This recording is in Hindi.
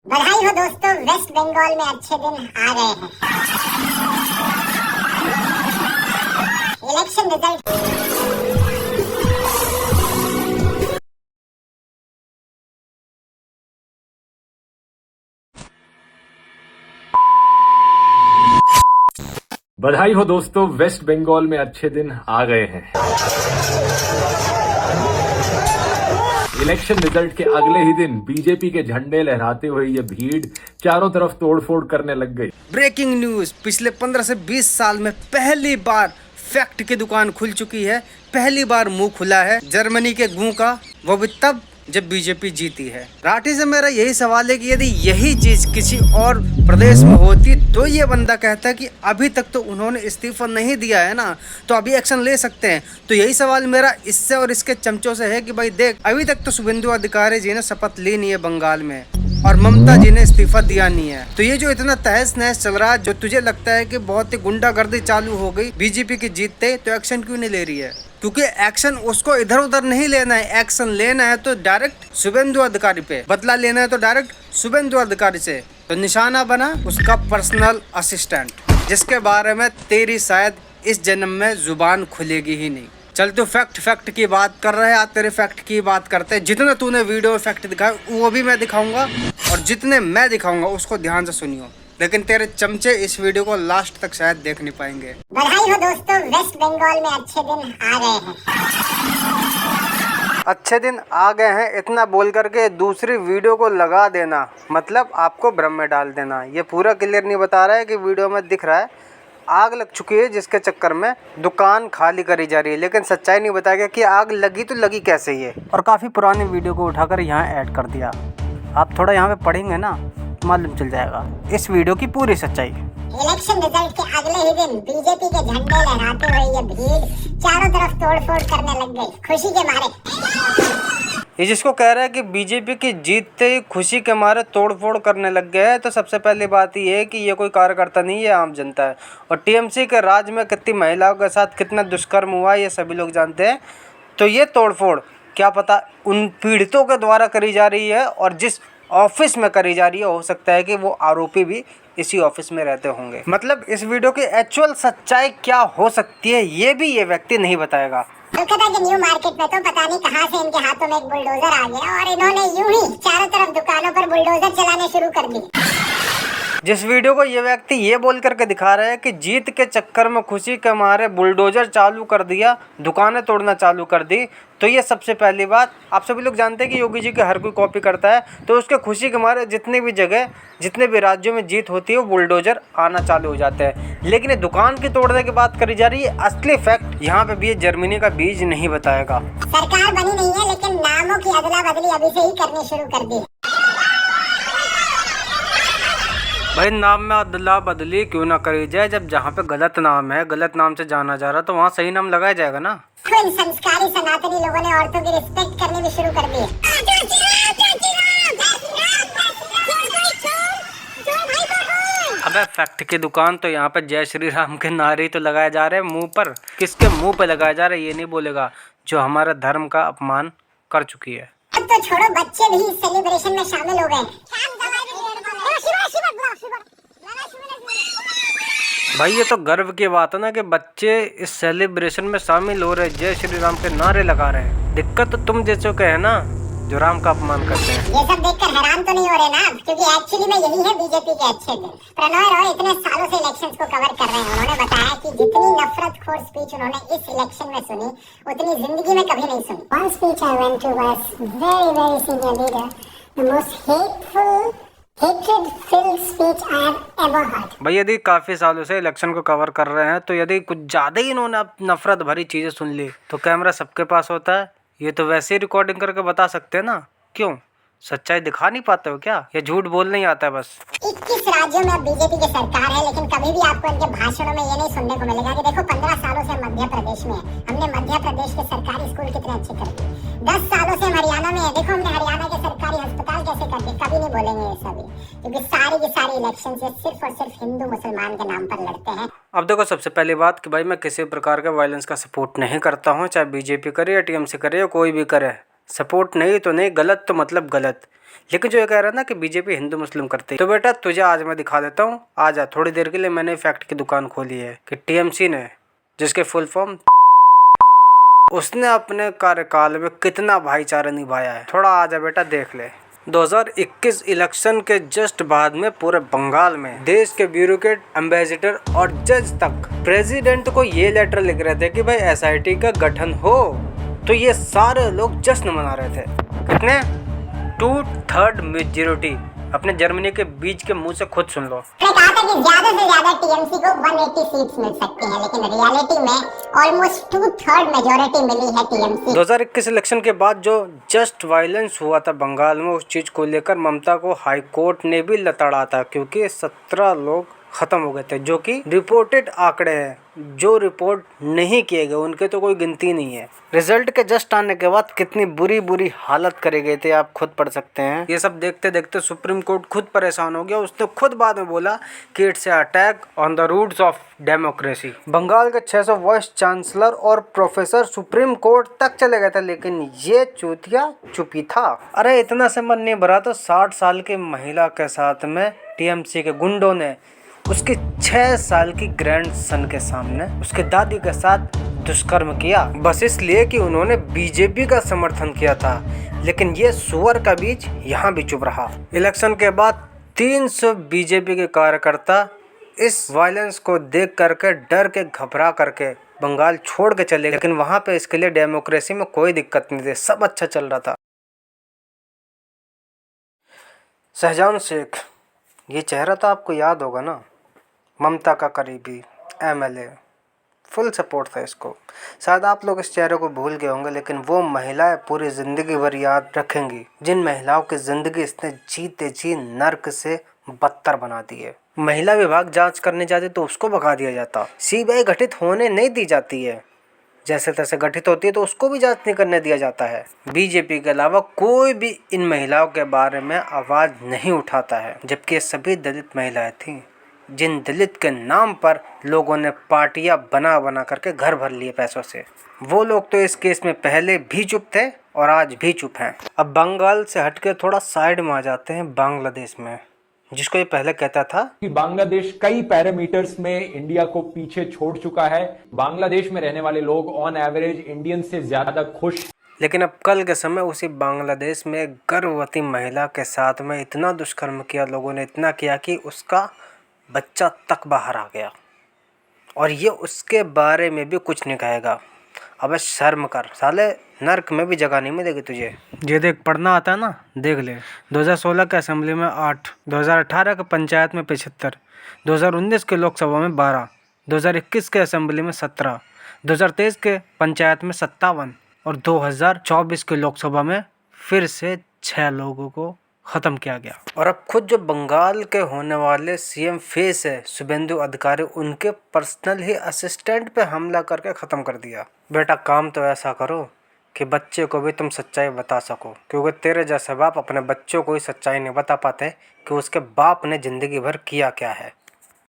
बधाई हो दोस्तों, वेस्ट बंगाल में अच्छे दिन आ गए हैं। इलेक्शन रिजल्ट बधाई हो दोस्तों, वेस्ट बंगाल में अच्छे दिन आ गए हैं। इलेक्शन रिजल्ट के अगले ही दिन बीजेपी के झंडे लहराते हुए ये भीड़ चारों तरफ तोड़फोड़ करने लग गई। ब्रेकिंग न्यूज, पिछले 15 से 20 साल में पहली बार फैक्ट की दुकान खुल चुकी है। पहली बार मुंह खुला है जर्मनी के गू का, वो भी तब जब बीजेपी जीती है। राठी से मेरा यही सवाल है कि यदि यही चीज किसी और प्रदेश में होती तो ये बंदा कहता है कि अभी तक तो उन्होंने इस्तीफा नहीं दिया है ना, तो अभी एक्शन ले सकते हैं। तो यही सवाल मेरा इससे और इसके चमचों से है कि भाई देख, अभी तक तो शुभेंदु अधिकारी जी ने शपथ ली नहीं है बंगाल में और ममता जी ने इस्तीफा दिया नहीं है। तो ये जो इतना तहस नहस चल रहा है, जो तुझे लगता है कि बहुत ही गुंडागर्दी चालू हो गई बीजेपी की जीतते, तो एक्शन क्यों नहीं ले रही है? क्योंकि एक्शन उसको इधर उधर नहीं लेना है। एक्शन लेना है तो डायरेक्ट शुभेंदु अधिकारी पे, बदला लेना है तो डायरेक्ट शुभेंदु अधिकारी से। तो निशाना बना उसका पर्सनल असिस्टेंट, जिसके बारे में तेरी शायद इस जन्म में जुबान खुलेगी ही नहीं। चल तू फैक्ट की बात कर रहे हैं, आज तेरे फैक्ट की बात करते हैं। जितने तूने वीडियो में फैक्ट दिखाए वो भी मैं दिखाऊंगा और जितने मैं दिखाऊंगा उसको ध्यान से सुनियो, लेकिन तेरे चमचे इस वीडियो को लास्ट तक शायद देख नहीं पाएंगे। बधाई हो दोस्तों, वेस्ट बंगाल में अच्छे दिन आ गए हैं। अच्छे दिन आ गए हैं इतना बोल करके दूसरी वीडियो को लगा देना मतलब आपको भ्रम में डाल देना। ये पूरा क्लियर नहीं बता रहा है कि वीडियो में दिख रहा है आग लग चुकी है, जिसके चक्कर में दुकान खाली करी जा रही है, लेकिन सच्चाई नहीं बताएगा कि आग लगी तो लगी कैसे ये। और काफ़ी पुरानी वीडियो को उठाकर यहाँ ऐड कर दिया। आप थोड़ा यहाँ पे पढ़ेंगे ना, मालूम चल जाएगा इस वीडियो की पूरी सच्चाई। इलेक्शन रिजल्ट के अगले ही दिन बीजेपी के झंडे लहराते हुए ये भीड़ चारों तरफ तोड़फोड़ करने लग गई खुशी के मारे। ये जिसको कह रहा है कि बीजेपी की जीतते ही खुशी के मारे तोड़फोड़ करने लग गए हैं, तो सबसे पहली बात ये है कि ये कोई कार्यकर्ता नहीं है, आम जनता है। और टीएमसी के राज में कितनी महिलाओं के साथ कितना दुष्कर्म हुआ ये सभी लोग जानते हैं। तो ये तोड़फोड़ क्या पता उन पीड़ितों के द्वारा करी जा रही है और जिस ऑफिस में करी जा रही है, हो सकता है कि वो आरोपी भी इसी ऑफिस में रहते होंगे। मतलब इस वीडियो की एक्चुअल सच्चाई क्या हो सकती है ये भी ये व्यक्ति नहीं बताएगा। कोलकाता के न्यू मार्केट में तो पता नहीं कहां से इनके हाथों में एक बुलडोजर आ गया और इन्होंने यूं ही चारों तरफ दुकानों पर बुलडोजर चलाने शुरू कर दी। जिस वीडियो को ये व्यक्ति ये बोल करके दिखा रहा है कि जीत के चक्कर में खुशी के मारे बुलडोजर चालू कर दिया, दुकानें तोड़ना चालू कर दी, तो ये सबसे पहली बात आप सभी लोग जानते हैं कि योगी जी की हर कोई कॉपी करता है। तो उसके खुशी के मारे जितनी भी जगह जितने भी राज्यों में जीत होती है वो बुलडोजर आना चालू हो जाते हैं। लेकिन ये दुकान की तोड़ने की बात करी जा रही है, असली फैक्ट यहाँ पे भी ये जर्मनी का बीज नहीं बताएगा। सरकार बनी नहीं है लेकिन नामों की अदला बदली अभी से ही करनी शुरू कर दी। भाई नाम में अदला बदली क्यों ना करी जाए, जब जहाँ पे गलत नाम है, गलत नाम से जाना जा रहा तो वहाँ सही नाम लगाया जाएगा ना। इन संस्कारी सनातनी लोगों ने औरतों की रिस्पेक्ट करनी भी शुरू कर दी है। अबे फैक्ट की दुकान तो यहाँ पे जय श्री राम के नारे तो लगाए जा रहे हैं मुंह पर। किसके मुंह पे लगाए जा रहे हैं ये नहीं बोलेगा, जो हमारे धर्म का अपमान कर चुकी है। अब तो छोड़ो, बच्चे भी इस सेलिब्रेशन में शामिल हो गए। भाई ये तो गर्व की बात है ना कि बच्चे इस सेलिब्रेशन में शामिल हो रहे, जय श्री राम के नारे लगा रहे हैं। दिक्कत तो तुम जैसे के है ना, जो राम का अपमान करते हैं। ये सब देखकर हैरान तो नहीं हो रहे ना, क्योंकि एक्चुअली में यही है बीजेपी के अच्छे दिन। प्रणॉय रॉय इतने सालों से इलेक्शंस को कवर कर रहे हैं। उन्होंने बताया कि जितनी नफरतखोर स्पीच उन्होंने इस इलेक्शन में सुनी उतनी जिंदगी में कभी नहीं सुनी। One speech I went to was very senior leader, the most hatred filled speech I have ever heard. भाई यदि काफी सालों से इलेक्शन को कवर कर रहे हैं, तो यदि कुछ ज्यादा ही इन्होंने नफरत भरी चीजें सुन ली तो कैमरा सबके पास होता है, ये तो वैसे ही रिकॉर्डिंग करके बता सकते हैं ना। क्यों सच्चाई दिखा नहीं पाते हो क्या, या झूठ बोल नहीं आता है बस? 21 राज्यों में अब बीजेपी की सरकार है, लेकिन कभी भी आपको इनके भाषणों में ये नहीं सुनने को मिलेगा कि देखो 15 सालों से मध्य प्रदेश में है, हमने मध्य प्रदेश के सरकारी स्कूल कितने अच्छे कर दिए। 10 सालों से हम हरियाणा में है, देखो हमने हरियाणा के सरकारी अस्पताल कैसे कर दिए। कभी नहीं बोलेंगे ये सभी, क्योंकि सारी की सारी इलेक्शन से सिर्फ और सिर्फ हिंदू मुसलमान के नाम पर लड़ते हैं। अब देखो सबसे पहली बात कि भाई मैं किसी प्रकार के वायलेंस का सपोर्ट नहीं करता हूँ, चाहे बीजेपी करे या टीएमसी करे या कोई भी करे। सपोर्ट नहीं तो नहीं, गलत तो मतलब गलत। लेकिन जो ये कह रहा है ना कि बीजेपी हिंदू मुस्लिम करती है, तो बेटा तुझे आज मैं दिखा देता हूँ। आजा, थोड़ी देर के लिए मैंने फैक्ट की दुकान खोली है कि टीएमसी ने, जिसके फुल फॉर्म, उसने अपने कार्यकाल में कितना भाईचारा निभाया है। थोड़ा आजा बेटा देख ले। 2021 इलेक्शन के जस्ट बाद में पूरे बंगाल में देश के ब्यूरोक्रेट, एम्बेसडर और जज तक प्रेसिडेंट को ये लेटर लिख रहे थे कि भाई एसआईटी का गठन हो, तो ये सारे लोग जश्न मना रहे थे। कितने? 2/3 मेजोरिटी। अपने जर्मनी के बीच के मुंह से खुद सुन लो। कहा था कि ज्यादा से ज्यादा टीएमसी को 180 सीट्स मिल सकती हैं, लेकिन रियलिटी में ऑलमोस्ट 2/3 मेजोरिटी मिली है टीएमसी। 2021 इलेक्शन के बाद जो जस्ट वायलेंस हुआ था बंगाल में, उस चीज को लेकर ममता को हाई कोर्ट ने भी लताड़ा था, क्योंकि 17 लोग खत्म हो गए थे, जो कि रिपोर्टेड आंकड़े हैं। जो रिपोर्ट नहीं किए गए उनके तो कोई गिनती नहीं है। रिजल्ट के जस्ट आने के बाद कितनी बुरी बुरी हालत करे गए थे, आप खुद पढ़ सकते हैं। ये सब देखते देखते सुप्रीम कोर्ट खुद परेशान हो गया। उसने खुद बाद में बोला कि it's attack on the roots of democracy. Bengal के 600 वाइस चांसलर और प्रोफेसर सुप्रीम कोर्ट तक चले गए थे, लेकिन ये चूतिया चुपी था। अरे इतना से मन नहीं भरा तो 60 साल की महिला के साथ में टीएमसी के गुंडों ने उसके 6 साल की ग्रैंड सन के सामने उसके दादी के साथ दुष्कर्म किया, बस इसलिए कि उन्होंने बीजेपी का समर्थन किया था। लेकिन ये सुअर का बीज यहाँ भी चुप रहा। इलेक्शन के बाद 300 बीजेपी के कार्यकर्ता इस वायलेंस को देख करके डर के घबरा करके बंगाल छोड़ के चले, लेकिन वहाँ पे इसके लिए डेमोक्रेसी में कोई दिक्कत नहीं थी, सब अच्छा चल रहा था। शहजान शेख, ये चेहरा तो आपको याद होगा ना, ममता का करीबी एमएलए, फुल सपोर्ट था इसको। शायद आप लोग इस चेहरे को भूल गए होंगे, लेकिन वो महिलाएं पूरी ज़िंदगी भर याद रखेंगी जिन महिलाओं की ज़िंदगी इसने जीते जी नर्क से बदतर बना दी है। महिला विभाग जांच करने जाती तो उसको भगा दिया जाता, सीबीआई गठित होने नहीं दी जाती है, जैसे तैसे गठित होती है तो उसको भी जांच नहीं करने दिया जाता है। बीजेपी के अलावा कोई भी इन महिलाओं के बारे में आवाज़ नहीं उठाता है, जबकि ये सभी दलित महिलाएं थीं, जिन दलित के नाम पर लोगों ने पार्टियां बना बना करके घर भर लिए पैसों से। वो लोग तो इस केस में पहले भी चुप थे और आज भी चुप हैं। अब बंगाल से हटके थोड़ा साइड में आ जाते हैं बांग्लादेश में, जिसको ये पहले कहता था कि बांग्लादेश कई पैरामीटर्स में इंडिया को पीछे छोड़ चुका है। बांग्लादेश में रहने वाले लोग ऑन एवरेज इंडियन से ज्यादा खुश। लेकिन अब कल के समय उसी बांग्लादेश में एक गर्भवती महिला के साथ में इतना दुष्कर्म किया लोगों ने, इतना किया कि उसका बच्चा तक बाहर आ गया, और ये उसके बारे में भी कुछ नहीं कहेगा। अबे शर्म कर साले, नर्क में भी जगह नहीं मिलेगी तुझे। ये देख, पढ़ना आता है ना, देख ले। 2016 के असेंबली में 8, 2018 के पंचायत में 75, 2019 के लोकसभा में 12, 2021 के असेंबली में 17, 2023 के पंचायत में 57 और 2024 के लोकसभा में फिर से 6 लोगों को ख़त्म किया गया। और अब खुद जो बंगाल के होने वाले सीएम फेस है शुभेंदु अधिकारी, उनके पर्सनल ही असिस्टेंट पे हमला करके ख़त्म कर दिया। बेटा काम तो ऐसा करो कि बच्चे को भी तुम सच्चाई बता सको, क्योंकि तेरे जैसे बाप अपने बच्चों को ही सच्चाई नहीं बता पाते कि उसके बाप ने ज़िंदगी भर किया क्या है।